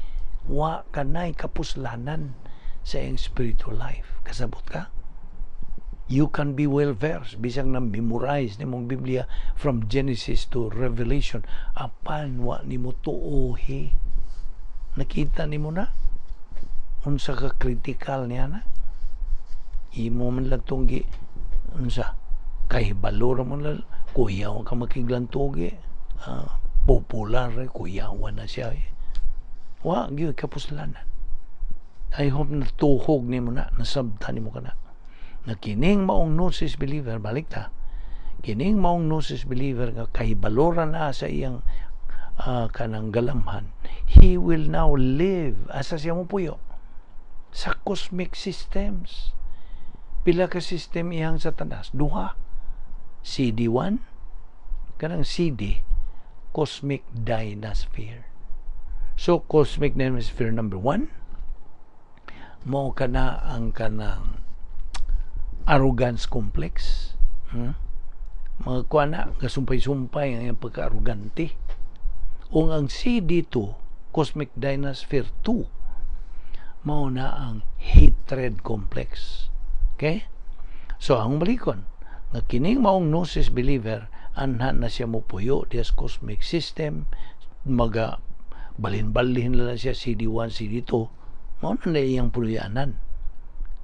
wa kanay kapuslanan sa iyang spiritual life. Kasabot ka? You can be well versed, bisang na memorize ni mong Biblia from Genesis to Revelation, apan wa nimo tuohi. Nakita nimo na unsa ka critical niya na imo man lang tunggi unsa kay balor mo na kuyaw ka makiglantoge, popular kuyawan na siya wa gyud kapuslanan. I hope na tuhog nimo na nasabtan nimo kana na kining maong gnosis believer, balik ta, kining maong gnosis believer nga kay baloran na sa iyang kanang galamhan, he will now live asa siya mo puyo sa cosmic systems. Pila ka system iyang Satanas? Duha. CD1, kanang CD, Cosmic Dynasphere. So, Cosmic Dynasphere number 1, mao kana ang kanang arrogance complex. Mga kuha na, kasumpay-sumpay ang iyang pagka-arrogante. O ang CD2, Cosmic Dynasphere 2, mao na ang hatred complex. Okay? So, ang balikon, nga kining maong gnosis believer, anhan na siya mo puyo dias cosmic system, maga balin-balin na siya CD1, CD2, mao na iyang puluyanan.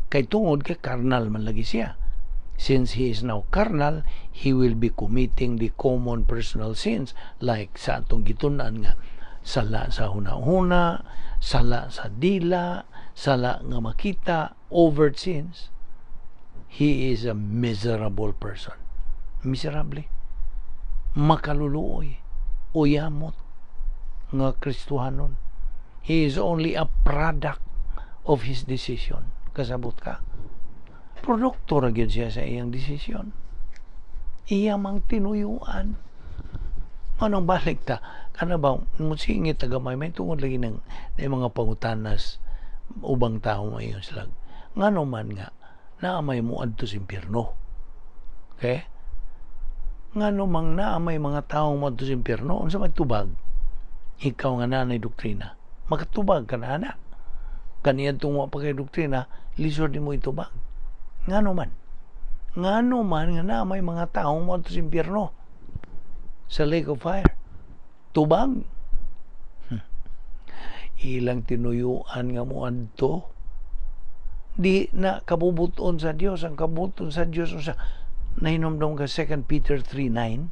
Kay tungod kay carnal man lagi siya. Since he is now carnal, he will be committing the common personal sins like sa atong gitunan nga sala sa huna-huna, sala sa dila, sala nga makita, overt sins. He is a miserable person. Miserable. Makaluluoy. Uyamot nga Kristohanon. He is only a product of his decision. Kasabot ka. Produkto ra gyud siya sa iyang desisyon. Iya mang tinuyuan. Anong balik ta? Kana ba musingit tagamay may tungod lagi ng mga pangutanas ubang tao mayon sila. Ngano man nga naamay mo adto sa impierno. Okay? Ngano mang naamay mga taong mo adto sa impierno, unsa may tubag? Ikaw nga nanay doktrina, makatubag ka na ana. Kaniya tungwa pa kay doktrina, lisod mo itubag. Ngano man nga naamay mga taong mo adto sa impierno, sa lake of fire. Tubag. Ilang tinuyuan nga mo adto, di na kabubuton sa Dios. Ang kabubuton sa Dios sa nahinomdom ka 2 Peter 3:9.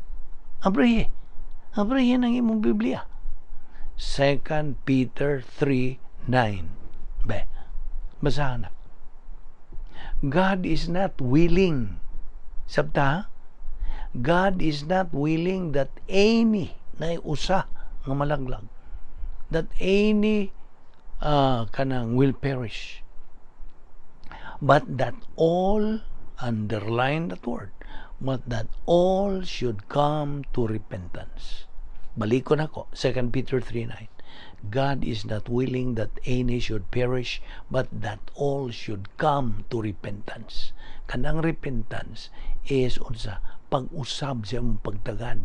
Abraye ng imong Biblia. 2 Peter 3:9. Basahan na. God is not willing, sabta, God is not willing that any na usa nga malaglag, that any kanang will perish, but that all, underline that word, but that all should come to repentance. Balikon ako, 2 Peter 3:9. God is not willing that any should perish, but that all should come to repentance. Kanang repentance is unsa pag-usab sa imong pagtagad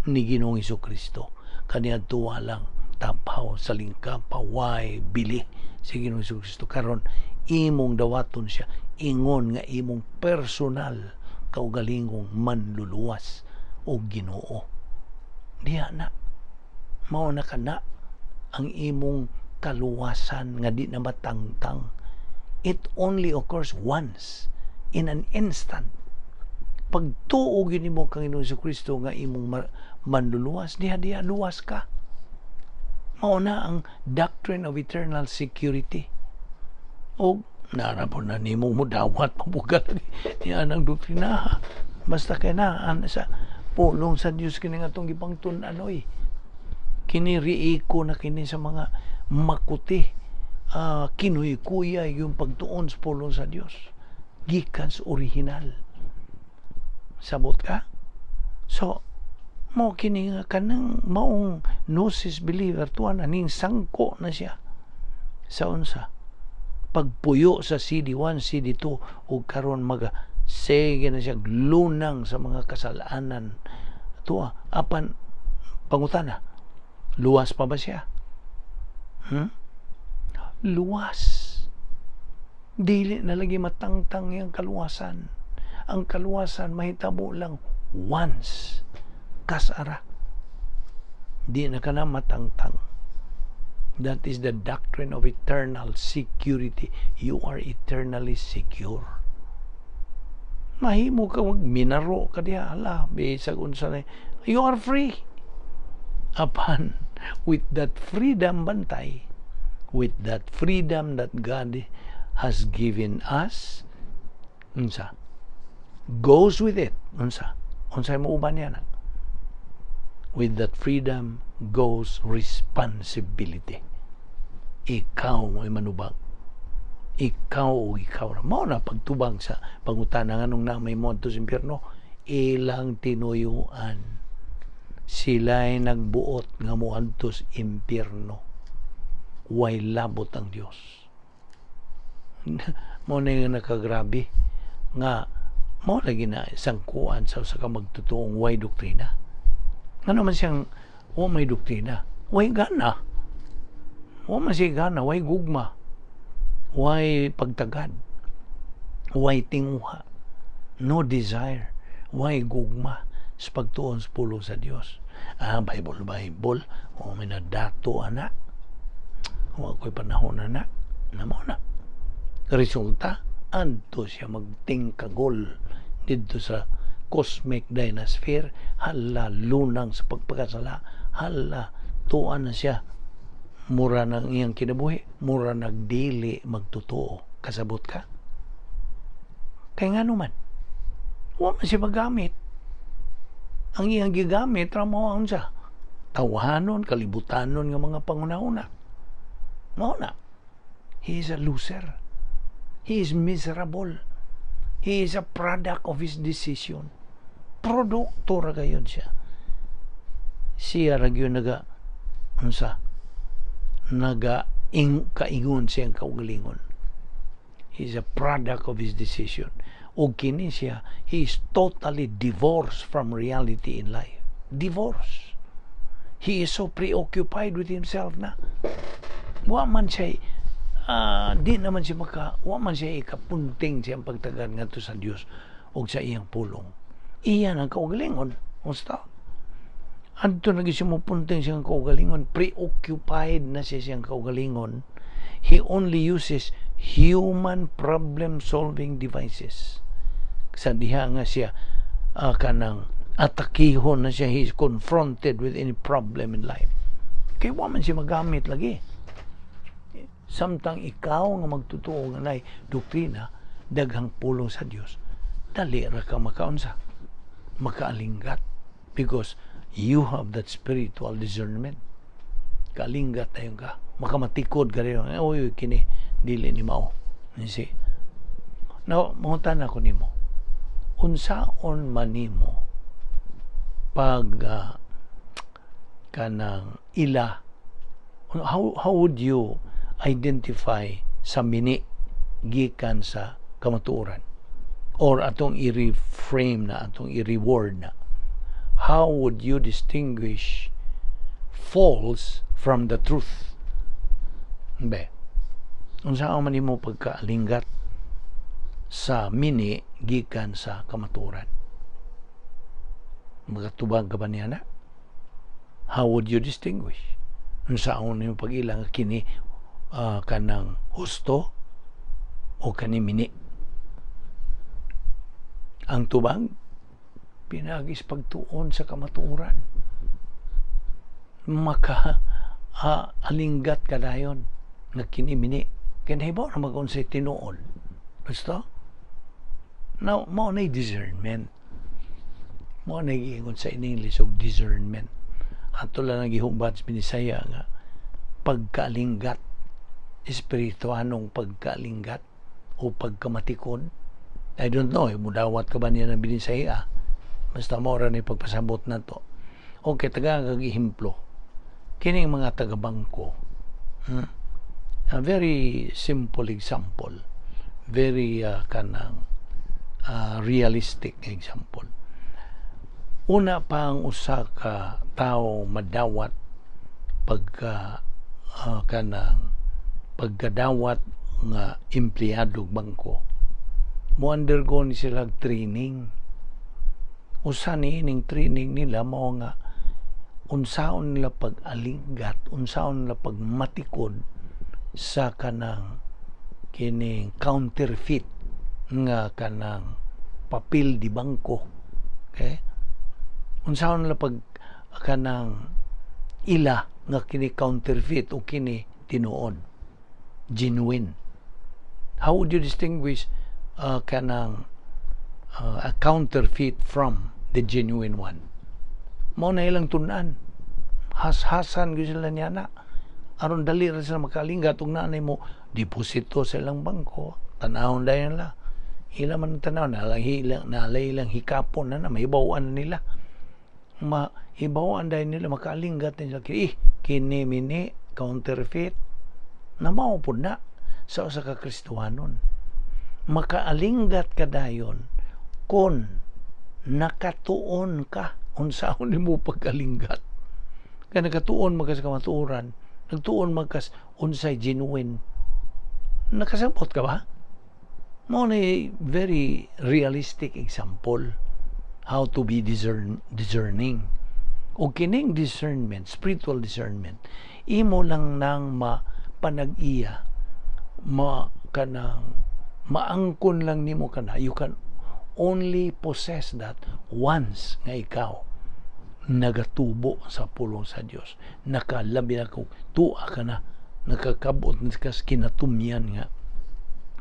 ni Ginoong Hesukristo. Kaniya tuwa lang tapaw sa lingkap, paway, bili si Ginoong Hesukristo. Karon imong dawaton siya, ingon nga imong personal kaugalingong manluluwas o Ginoo. Diha na, mao na kana ang imong kaluwasan nga di na matangtang. It only occurs once, in an instant. Pagtuog yun mo kang Ginoong Jesucristo nga imong manluluwas, diha luwas ka. Mao na ang doctrine of eternal security. O narapon na nimo mo dawat pabugal niya ang doktrina. Basta kay na sa pulong sa Dios kini nga tong gipangtun anoy. Kini riiko na kini sa mga makuti, kinuy-kuya yung pagtuon sa pulong sa Dios. Gikan sa original. Sabot ka? So, mo kini nga kanang maong gnosis believer tuan aning sangko na siya sa unsa pagpuyo sa CD1, CD2 ug karon sige na siya lunang sa mga kasalanan tuwa apan pangutana, luwas pa ba siya? Luwas. Dili na lagi matangtang yung kaluwasan. Ang kaluwasan mahitabo lang once. Kasara. Di na ka na matangtang. That is the doctrine of eternal security. You are eternally secure. Mahimo ka minaro ka diha, ala, bisag unsa na. You are free. Apan, with that freedom bantay, with that freedom that God has given us, unsa? Goes with it, unsa? Unsay mo uban yan? With that freedom goes responsibility. Ikaw mo'y manubag. Ikaw mao na pagtubag sa pangutana nganong na may monto sa impyerno, ilang tinuyuan sila'y nagbuot nga moadto sa impyerno. Way labot ang Dios. Mo na nga nakagrabe nga mo lagi na sangkuan sa ka magtutuong way doktrina. Ano man siyang may doktrina, way gana. Man siya gana, way gugma. Why pagtagad? Why tinguha? No desire. Why gugma sa pagtuon sa pulong sa Dios? Bible. May nadato ana. Ako'y panahon na namo na. Resulta, anto siya magtingkagol dito sa cosmic dinosphere. Hala, lunang sa pagpakasala. Hala, tuan na siya. Mura ng iyang kinabuhi, mura nagdili magtotoo. Kasabot ka? Kaya nga naman, huwag man siya magamit. Ang iyang gigamit, ramawan siya. Tawahanon, kalibutanon ng mga pangunahuna. Mauna, he is a loser. He is miserable. He is a product of his decision. Produkto ra gayon siya. Siya ra gyud kaingon siyang kaugalingon. He is a product of his decision. O kini siya, he is totally divorced from reality in life. Divorce. He is so preoccupied with himself na wa man siya wa man siya ikapunting siyang pagtagad ngadto sa Dios o sa iyang pulong. Iyan ang kaugalingon. Musta? Anto nagi siya mupunting siyang kaugalingon, preoccupied na siya siyang kaugalingon. He only uses human problem-solving devices. Sa diha nga siya kanang atakihon na siya, he is confronted with any problem in life. Kaya wa man siya magamit lagi. Samtang ikaw nga magtutuo nga nay doktrina, daghang pulong sa Dios, dali ra ka makaunsa, makaalinggat, because you have that spiritual discernment. Kalinggat tayo ka. Makamatikod ka rin. Uy, kini, dili ni mao. You see? Now, mahutan ako ni mo. Unsaon man ni mo pag kanang ila, how would you identify sa mini gikan sa kamatuoran? Or atong i-reframe na, atong i-reward na. How would you distinguish false from the truth? Be, unsa man nimo pagkaalinggat sa mini gikan sa kamatuoran? Magatubag ka ba niya na? How would you distinguish? Unsa man nimo pag-ilang kini kanang husto o kani mini? Ang tubag pinagis pagtuon sa kamatuoran. Alinggat ka dayon nga kinimini. Kinahibaw na mag-unsay tinuod. Basta? Now, mao na discernment. Mao na giingon sa English og discernment. Ato lang nagihubad sa Binisaya nga pagkaalinggat, espirituanong pagkaalinggat o pagkamatikod. I don't know, mudawat ka ba niya ng Binisaya? Basta mora na pagpasabot na to. Okay, taga-himplo. Kining mga taga-bangko. A very simple example. Very realistic example. Una pa ang usa ka tao madawat pagkadawat nga empleyado bangko. Mo undergo ni sila training. Usa ni ining training nila mao nga unsaon nila pag-alinggat, unsaon nila pagmatikod sa kanang kining counterfeit nga kanang papel di bangko. Okay? Unsahon nila pag kanang ila nga kini counterfeit o kini tinuod, genuine. How would you distinguish kanang a counterfeit from the genuine one? Mao na ilang tunan. Has-hasan gyud sila niya na. Aron dali ra sila makalinggat ug nanay mo deposito sa ilang bangko. Tanawon dayon la. Ila man tanaw na lang hikapon na mahibaw-an nila. Mahibaw-an dayon nila makalinggat nila kini mini counterfeit. Na mao pud na sa usa ka Kristiyanon. Makaalinggat ka dayon kon nakatuon ka unsaon nimo pagkalinggat. Kaya nakatuon magkas kamatuoran, nagtuon magkas unsay genuine. Nakasabot ka ba? Mo na very realistic example how to be discerning. O kining discernment, spiritual discernment, imo lang nang mapanag-iya, maangkon lang nimo kana. You can only possess that once nga ikaw nagatubo sa pulong sa Dios. Nakalabi na kung tuwa ka na, nakakabot na kas kinatumyan nga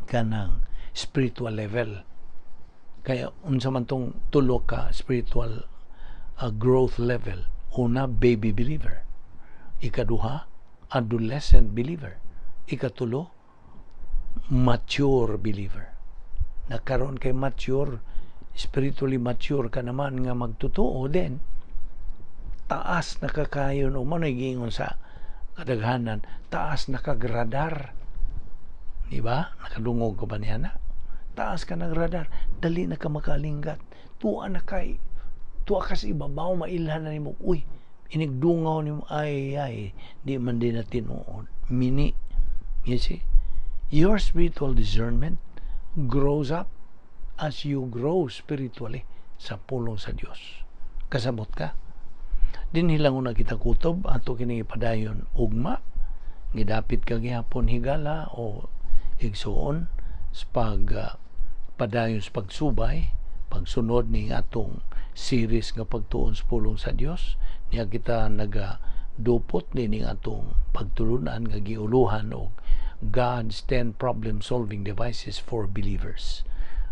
kanang spiritual level. Kaya unsa man tong tulo ka spiritual growth level. Una, baby believer. Ikaduha, adolescent believer. Ikatulo, mature believer. Nakaroon kay mature, spiritually mature ka naman nga magtotoo din, taas nakakayon o managingon sa kadaghanan, taas nakagradar. Diba? Nakadungog ka ba niya na? Taas ka nagradar, dali na ka makalinggat. Tuwa kasi ibabaw, mailhan na ni mo, uy, inigdungaw ni mo, ay, di man din na tinuod. Mini. You see? Your spiritual discernment grows up as you grow spiritually sa pulong sa Dios. Kasabot ka? Din hilang una kita kutob ato kining ipadayon ugma, gidapit ka gihapon higala o igsuon sa padayon sa pagsubay, pagsunod ni atong series nga pagtuon sa pulong sa Dios. Niya kita nagadupot din ning atong pagtulunan nga giuluhan og God's 10 problem-solving devices for believers.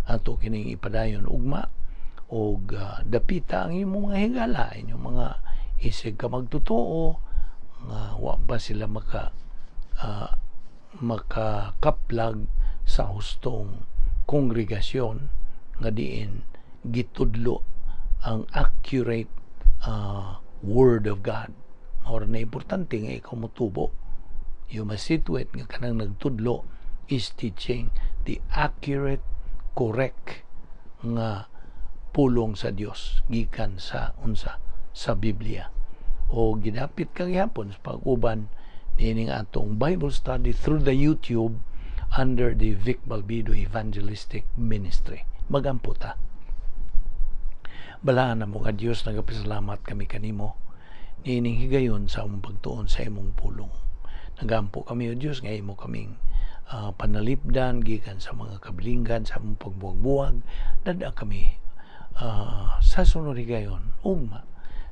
Ato kining ipadayon ugma og dapita ang imong mga higala, inyong mga isig ka magtotoo nga wa ba sila makakaplag sa hustong kongregasyon nga diin gitudlo ang accurate word of God. Or na importante nga ikaw motubo. You must situate nga kanang nagtudlo is teaching the accurate, correct nga pulong sa Dios gikan sa unsa sa Biblia. O gidapit ka gihapon sa pag-uban nining atong Bible study through the YouTube under the Vic Balbido Evangelistic Ministry. Magampo ta. Balaan na mo ka Diyos, nagapasalamat kami kanimo nining higayon sa among pagtuon sa imong pulong. Nagampo kami o Diyos, nga imo kaming panalipdan gikan sa mga kabilinggan sa among pagbuwag-buwag. Dada kami sa sunod higayon ugma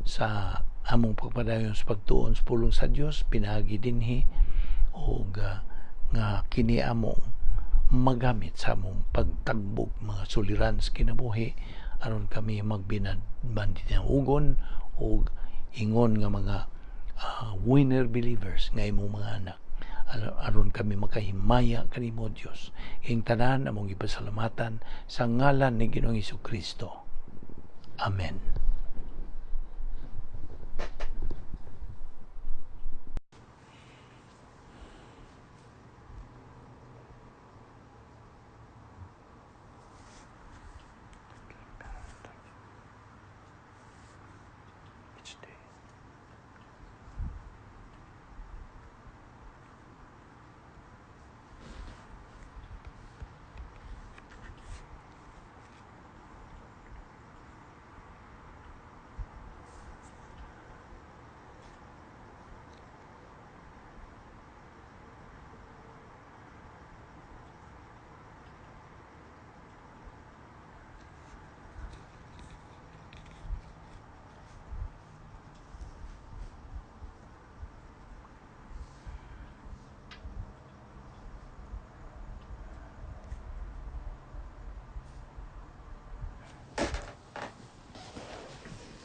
sa among pagpadayon sa pagtuon sa pulong sa Dios, pinagi dinhi o nga kini among magamit sa among pagtagbog mga suliran sa kinabuhi aron kami magbinad-bandit ng ugon o ingon nga mga winner believers nga imong mga anak aron kami makahimaya kanimo Dios. Ing tanan among ipasalamatan sa ngalan ni Ginoong Hesukristo. Amen.